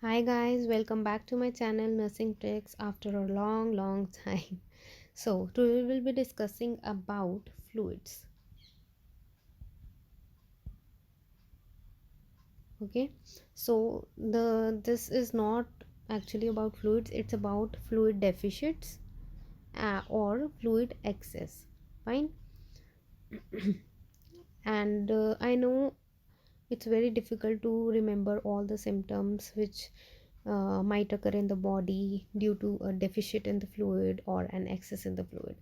Hi guys, welcome back to my channel Nursing Tricks after a long time. So, today we'll be discussing about fluids. Okay? So, this is not actually about fluids, it's about fluid deficits or fluid excess. Fine? And I know it's very difficult to remember all the symptoms which might occur in the body due to a deficit in the fluid or an excess in the fluid.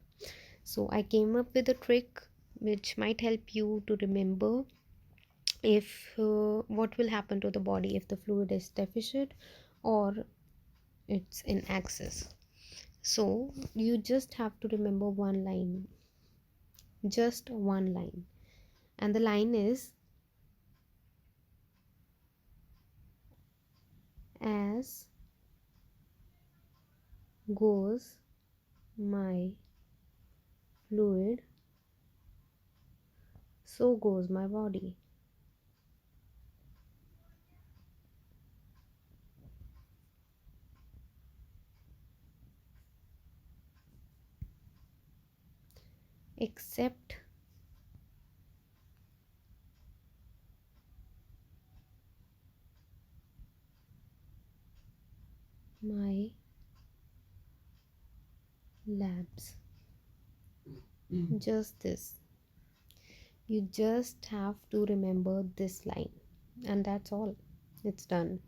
So I came up with a trick which might help you to remember if what will happen to the body if the fluid is deficit or it's in excess. So you just have to remember one line, just one line, and the line is, as goes my fluid, so goes my body. Except my labs. Just this. You just have to remember this line, and that's all. It's done.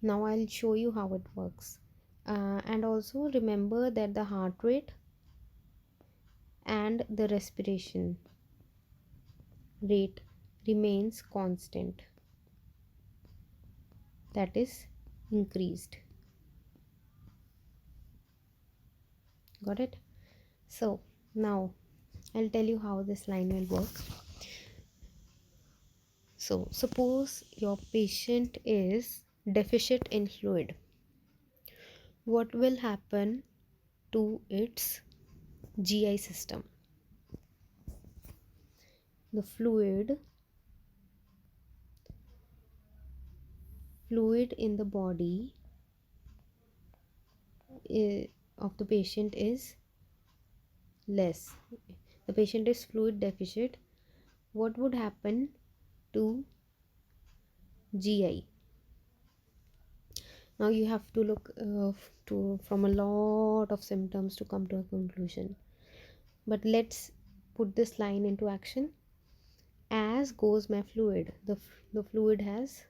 Now I'll show you how it works. And also remember that the heart rate and the respiration rate remains constant, that is increased. Got it? So now I'll tell you how this line will work. So suppose your patient is deficient in fluid. What will happen to its GI system? The fluid in the body of the patient is less. The patient is fluid deficit. What would happen to GI? Now you have to look to from a lot of symptoms to come to a conclusion. But let's put this line into action. As goes my fluid, the fluid has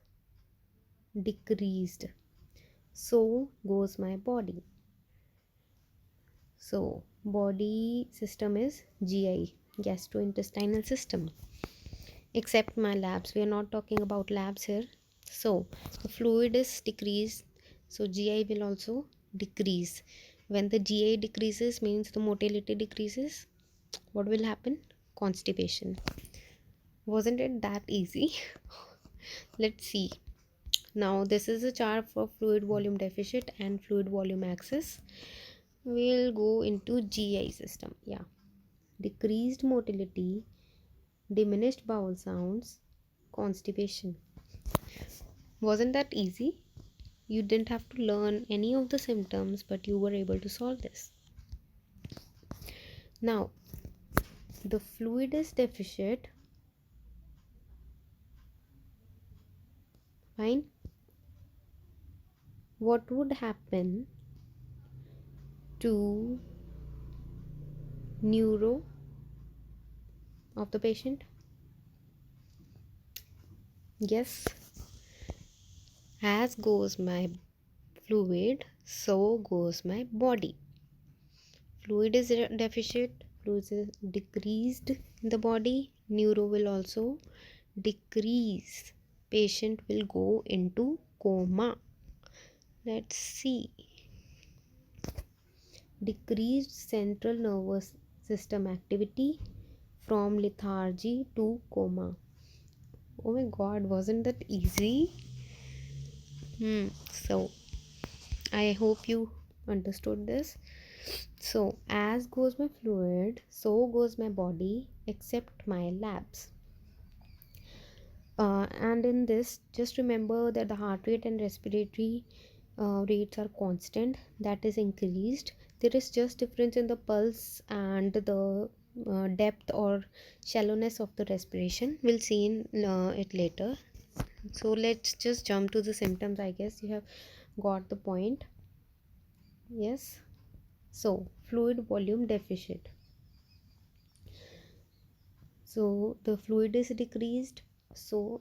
decreased. So goes my body. So body system is GI, gastrointestinal system. Except my labs, we are not talking about labs here. So the fluid is decreased, so GI will also decrease. When the GI decreases means the motility decreases. What will happen? Constipation. Wasn't it that easy? Let's see. Now this is a chart for fluid volume deficit and fluid volume excess. We'll go into GI system. Yeah, decreased motility, diminished bowel sounds, constipation. Wasn't that easy? You didn't have to learn any of the symptoms, but you were able to solve this. Now the fluid is deficit. Fine. What would happen to neuro of the patient? Yes, as goes my fluid, so goes my body. Fluid is deficit, fluid is decreased in the body, neuro will also decrease. Patient will go into coma. Let's see. Decreased central nervous system activity from lethargy to coma. Oh my god, wasn't that easy? So I hope you understood this. So as goes my fluid, so goes my body, except my labs. And in this, just remember that the heart rate and respiratory rates are constant, that is increased. There is just difference in the pulse and the depth or shallowness of the respiration. We'll see in it later. So let's just jump to the symptoms. I guess you have got the point. Yes. So fluid volume deficit. So the fluid is decreased. So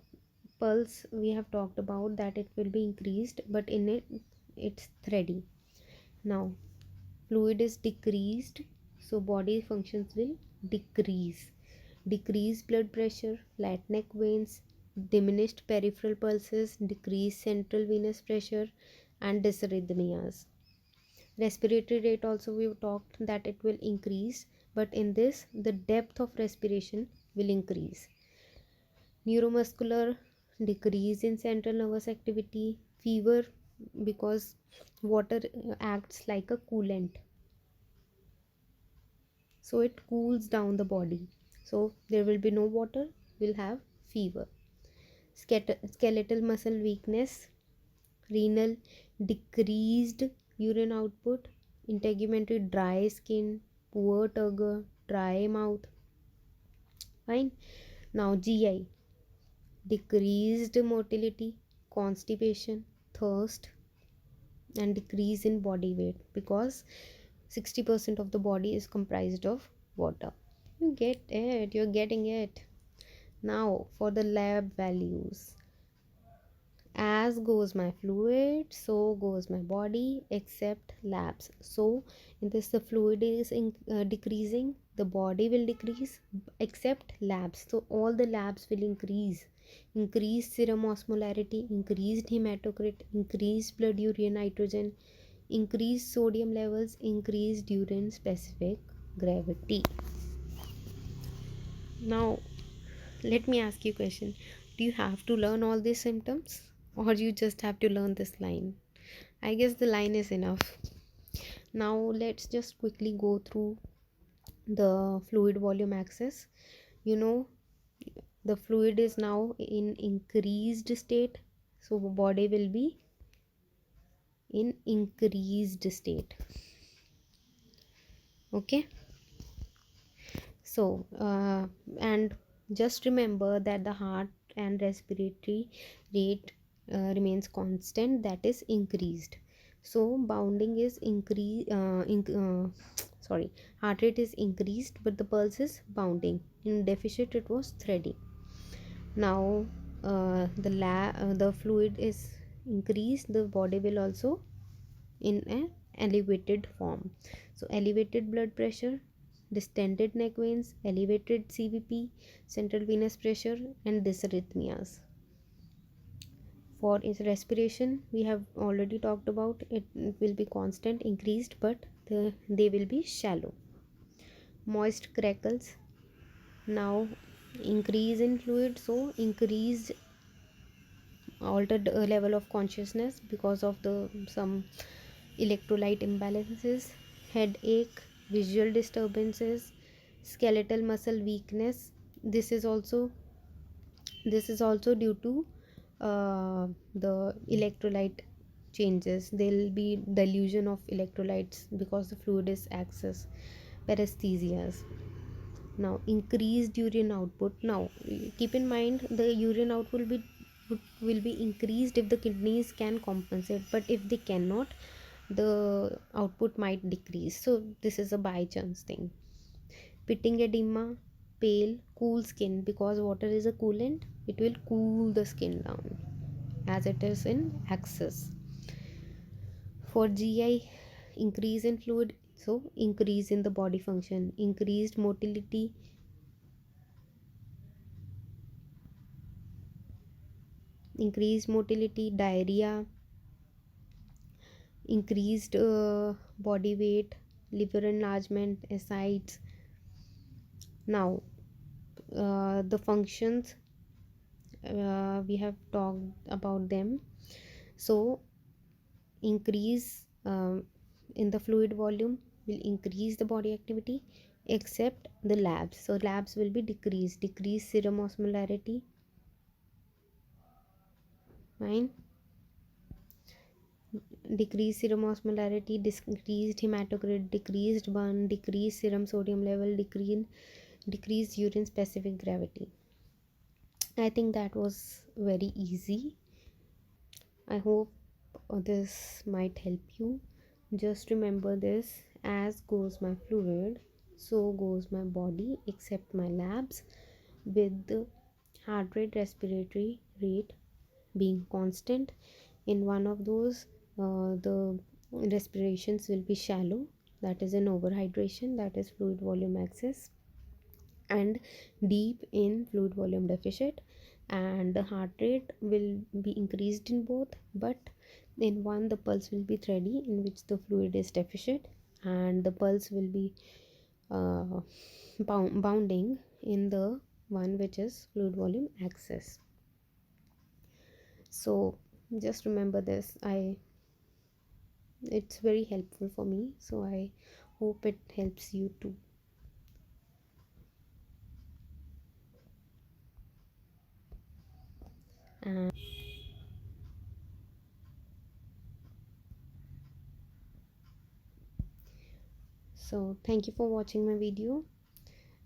pulse, we have talked about that it will be increased, but in it it's thready. Now fluid is decreased, so body functions will decrease. Decreased blood pressure, flat neck veins, diminished peripheral pulses, decreased central venous pressure, and dysrhythmias. Respiratory rate also we talked that it will increase, but in this the depth of respiration will increase. Neuromuscular, decrease in central nervous activity. Fever, because water acts like a coolant, so it cools down the body. So there will be no water, we'll have fever. Skeletal muscle weakness, renal, decreased urine output, integumentary, dry skin, poor turgor, dry mouth. Fine. Now GI, decreased motility, constipation, thirst, and decrease in body weight, because 60% of the body is comprised of water. You get it, you're getting it. Now for the lab values. As goes my fluid, so goes my body, except labs. So in this the fluid is decreasing, the body will decrease, except labs. So all the labs will increase. Increased serum osmolarity, increased hematocrit, increased blood urea nitrogen, increased sodium levels, increased urine specific gravity. Now let me ask you a question. Do you have to learn all these symptoms, or you just have to learn this line? I guess the line is enough. Now let's just quickly go through the fluid volume axis. You know, the fluid is now in increased state, so body will be in increased state. Okay. So and just remember that the heart and respiratory rate remains constant, that is increased. So bounding is sorry, heart rate is increased but the pulse is bounding. In deficit it was thready. Now the fluid is increased, the body will also in an elevated form. So elevated blood pressure, distended neck veins, elevated CVP, central venous pressure, and dysarrhythmias. For its respiration, we have already talked about it, will be constant, increased, but they will be shallow. Moist crackles. Now increase in fluid, so increased altered level of consciousness because of the some electrolyte imbalances, headache, visual disturbances, skeletal muscle weakness. This is also due to the electrolyte changes. There will be dilution of electrolytes because the fluid is excess. Paresthesias. Now increased urine output. Now keep in mind the urine output will be increased if the kidneys can compensate, but if they cannot, the output might decrease. So this is a by chance thing. Pitting edema, pale, cool skin, because water is a coolant, it will cool the skin down as it is in excess. For GI, increase in fluid, so increase in the body function, increased motility, diarrhea, increased body weight, liver enlargement, ascites. Now the functions, we have talked about them. So increase in the fluid volume will increase the body activity, except the labs. So labs will be decreased serum osmolarity, Fine. Decreased serum osmolarity, decreased hematocrit, decreased burn, decreased serum sodium level, decreased urine specific gravity. I think that was very easy. I hope this might help you. Just remember this: as goes my fluid, so goes my body, except my labs, with the heart rate, respiratory rate being constant. In one of those, the respirations will be shallow, that is an overhydration, that is fluid volume excess, and deep in fluid volume deficit, and the heart rate will be increased in both, but in one the pulse will be thready, in which the fluid is deficit, and the pulse will be uh, bounding in the one which is fluid volume excess. So just remember this. It's very helpful for me, so I hope it helps you too. And so thank you for watching my video.